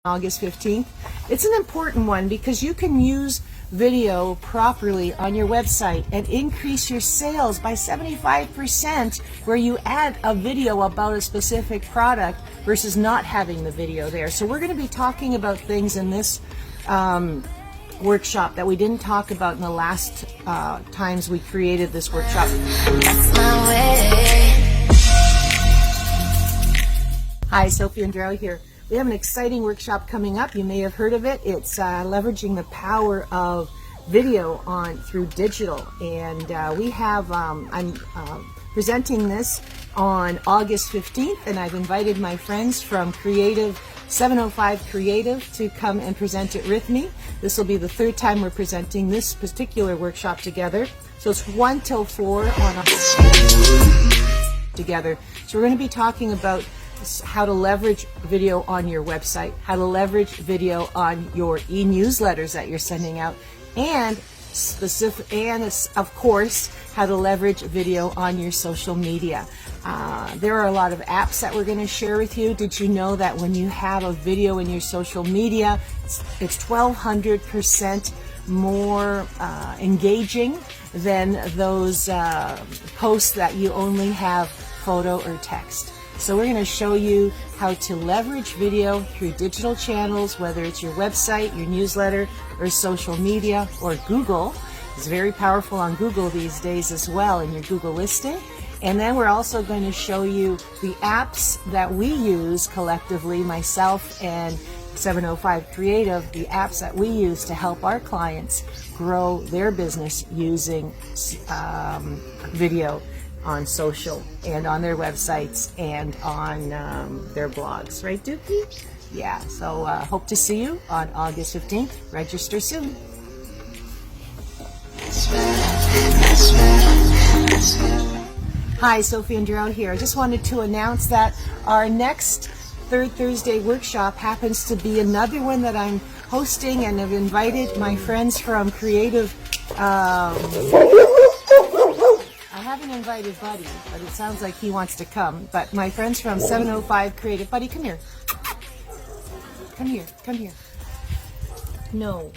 August 15th. It's an important one because you can use video properly on your website and increase your sales by 75% where you add a video about a specific product versus not having the video there. So we're going to be talking about things in this workshop that we didn't talk about in the last times we created this workshop. Hi, Sofie and Andreou here. We have an exciting workshop coming up. You may have heard of it. It's leveraging the power of video through digital, and we have I'm presenting this on August 15th, and I've invited my friends from 705 Creative to come and present it with me. This will be the third time we're presenting this particular workshop together. So it's 1 till 4 on together. So we're going to be talking about how to leverage video on your website, how to leverage video on your e-newsletters that you're sending out, and of course, how to leverage video on your social media. There are a lot of apps that we're going to share with you. Did you know that when you have a video in your social media, it's 1,200% more engaging than those posts that you only have photo or text? So we're going to show you how to leverage video through digital channels, whether it's your website, your newsletter, or social media, or Google. It's very powerful on Google these days as well in your Google listing. And then we're also going to show you the apps that we use collectively, myself and 705 Creative, the apps that we use to help our clients grow their business using video on social and on their websites and on their blogs. Right, Dookie? Yeah, so hope to see you on August 15th. Register soon. Hi, Sofie and Andreou here. I just wanted to announce that our next Third Thursday workshop happens to be another one that I'm hosting, and I've invited my friends from Creative. I haven't invited Buddy, but it sounds like he wants to come. But my friends from 705 Creative. Buddy, come here. Come here. Come here. No.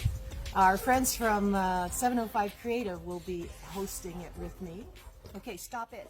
Our friends from 705 Creative will be hosting it with me. Okay, stop it.